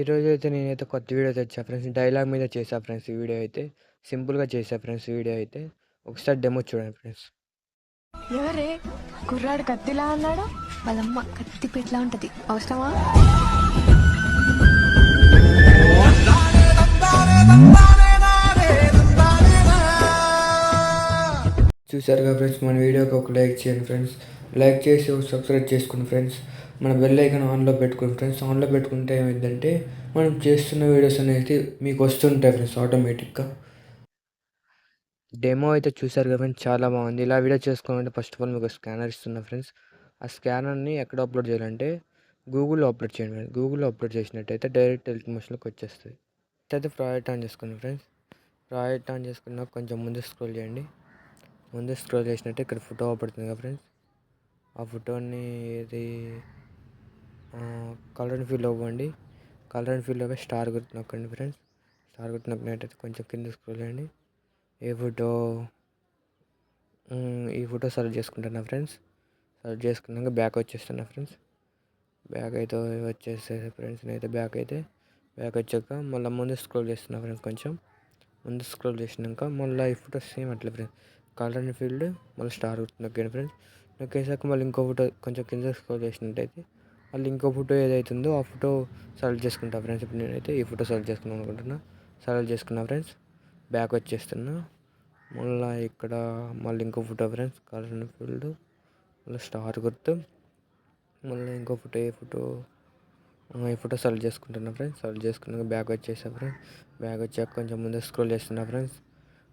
ఈరోజైతే నేనైతే కొత్త వీడియో తెచ్చా ఫ్రెండ్స్. డైలాగ్ మీద చేశా ఫ్రెండ్స్ ఈ వీడియో అయితే. సింపుల్‌గా చేశా ఫ్రెండ్స్ ఈ వీడియో అయితే. ఒకసారి డెమో చూడండి ఫ్రెండ్స్. ఎవరే కుర్రాడు కత్తిలా అన్నాడు? వాళ్ళమ్మ కత్తి పెట్లా ఉంటది. అవసరమా? చూసారుగా ఫ్రెండ్స్, మన వీడియోకి ఒక లైక్ చేయండి ఫ్రెండ్స్. లైక్ చేసి సబ్స్క్రైబ్ చేసుకోండి ఫ్రెండ్స్. మన బెల్ ఐకాన్ ఆన్లో పెట్టుకోండి ఫ్రెండ్స్. ఆన్లో పెట్టుకుంటే ఏమైందంటే మనం చేస్తున్న వీడియోస్ అనేది మీకు వస్తుంటాయి ఫ్రెండ్స్ ఆటోమేటిక్గా. డెమో అయితే చూసారు కదా ఫ్రెండ్స్, చాలా బాగుంది. ఇలా వీడియో చేసుకోవాలంటే ఫస్ట్ ఆఫ్ ఆల్ మీకు స్కానర్ ఇస్తున్నా ఫ్రెండ్స్. ఆ స్కానర్ని ఎక్కడ అప్లోడ్ చేయాలంటే గూగుల్లో అప్లోడ్ చేయండి ఫ్రెండ్స్. గూగుల్లో అప్లోడ్ చేసినట్టయితే డైరెక్ట్ ఎలక్ట్రిక్ వచ్చేస్తుంది. అయితే ప్రాజెక్ట్ ఆన్ చేసుకోండి ఫ్రెండ్స్. ప్రాజెక్ట్ ఆన్ చేసుకున్నాక కొంచెం ముందు స్క్రోల్ చేయండి. ముందు స్క్రోల్ చేసినట్టు ఇక్కడ ఫోటో పడుతుంది కదా ఫ్రెండ్స్. ఆ ఫోటోని ఇది కలర్ అండ్ ఫిల్ అవ్వండి. కలర్ అండ్ ఫిల్ అవ్వ స్టార్ గుర్తు నొక్కండి ఫ్రెండ్స్. స్టార్ గుర్తు నొక్కినట్టయితే కొంచెం కింద స్క్రోల్ చేయండి. ఈ ఫోటో సెలెక్ట్ చేసుకుంటున్నా ఫ్రెండ్స్. సెలెక్ట్ చేసుకున్నాక బ్యాక్ వచ్చేస్తున్నా ఫ్రెండ్స్. బ్యాక్ అయితే వచ్చేసేది ఫ్రెండ్స్. నేనైతే బ్యాక్ వచ్చాక మళ్ళీ ముందు స్క్రోల్ చేస్తున్నా ఫ్రెండ్స్. కొంచెం ముందు స్క్రోల్ చేసినాక మళ్ళీ ఈ ఫోటో సేమ్ అట్లా ఫ్రెండ్స్. కలర్ అండ్ ఫీల్డ్ మళ్ళీ స్టార్ నొక్కండి ఫ్రెండ్స్. నొక్కేసాక మళ్ళీ ఇంకో ఫోటో కొంచెం కింద స్క్రోల్ చేసినట్టయితే మళ్ళీ ఇంకో ఫోటో ఏదైతుందో ఆ ఫోటో సెలెక్ట్ చేసుకుంటా ఫ్రెండ్స్. ఇప్పుడు నేనైతే ఈ ఫోటో సెలెక్ట్ చేసుకుందాం అనుకుంటున్నా. సెలెక్ట్ చేసుకున్నా ఫ్రెండ్స్. బ్యాక్ వచ్చేస్తున్నా. మళ్ళీ ఇక్కడ మళ్ళీ ఇంకో photo friends. Colour and field మళ్ళీ స్టార్ గుర్తు మళ్ళీ ఇంకో ఫోటో ఈ ఫోటో సెలెక్ట్ చేసుకుంటున్నా ఫ్రెండ్స్. సెలెక్ట్ చేసుకున్నాక బ్యాక్ వచ్చేసా ఫ్రెండ్స్. బ్యాక్ వచ్చాక కొంచెం ముందు స్క్రోల్ చేస్తున్నా ఫ్రెండ్స్.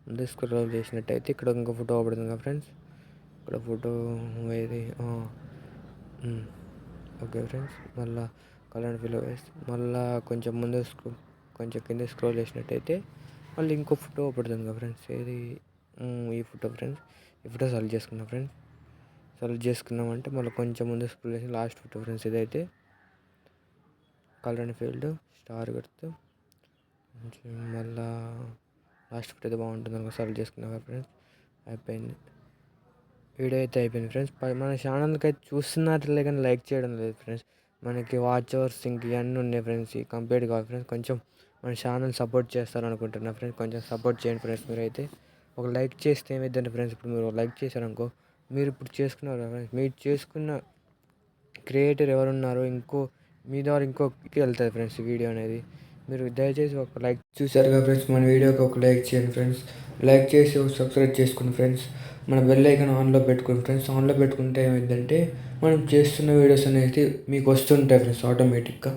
ముందు స్క్రోల్ చేసినట్టయితే ఇక్కడ ఇంకో ఫోటో పడుతుంది కదా ఫ్రెండ్స్. ఇక్కడ ఫోటో ఏది ఓకే ఫ్రెండ్స్. మళ్ళీ కలర్ ఫిల్ వేసి మళ్ళీ కొంచెం కొంచెం కింద స్క్రోల్ చేసినట్టయితే మళ్ళీ ఇంకో ఫోటో పడుతుంది కదా ఫ్రెండ్స్. ఏది ఈ ఫోటో ఫ్రెండ్స్. ఈ ఫోటో సెలెక్ట్ చేసుకున్నా ఫ్రెండ్స్. సెలెక్ట్ చేసుకున్నామంటే మళ్ళీ కొంచెం ముందు స్క్రోల్ చేసి లాస్ట్ ఫోటో ఫ్రెండ్స్. ఇదైతే కలర్ అండ్ ఫీల్డ్ స్టార్ గుర్తు మళ్ళీ లాస్ట్ ఫోటో అయితే బాగుంటుంది అనుకో సెలెక్ట్ చేసుకున్నా ఫ్రెండ్స్. అయిపోయింది. వీడియో అయితే అయిపోయింది ఫ్రెండ్స్. మన ఛానల్కి అయితే చూస్తున్నట్లే కానీ లైక్ చేయడం లేదు ఫ్రెండ్స్. మనకి వాచ్ అవర్స్ ఇంక ఇవన్నీ ఉన్నాయి ఫ్రెండ్స్. ఈ కంప్లీట్ కావాలి ఫ్రెండ్స్. కొంచెం మన ఛానల్ సపోర్ట్ చేస్తారనుకుంటున్నా ఫ్రెండ్స్. కొంచెం సపోర్ట్ చేయండి ఫ్రెండ్స్. మీరైతే ఒక లైక్ చేస్తే ఏమైందంటే ఫ్రెండ్స్, ఇప్పుడు మీరు లైక్ చేశారనుకో, మీరు ఇప్పుడు చేసుకున్నారు ఫ్రెండ్స్, మీరు చేసుకున్న క్రియేటర్ ఎవరున్నారో మీ ద్వారా ఇంకొకరికి వెళ్తుంది ఫ్రెండ్స్ ఈ వీడియో అనేది. మీరు దయచేసి ఒక లైక్ చూసారుగా ఫ్రెండ్స్, మన వీడియోకి ఒక లైక్ చేయండి ఫ్రెండ్స్. లైక్ చేసి సబ్స్క్రైబ్ చేసుకోండి ఫ్రెండ్స్. మన బెల్ ఐకాన్ ఆన్లో పెట్టుకోండి ఫ్రెండ్స్. ఆన్లో పెట్టుకుంటే ఏమైందంటే మనం చేస్తున్న వీడియోస్ అనేది మీకు వస్తుంటాయి ఫ్రెండ్స్ ఆటోమేటిక్గా.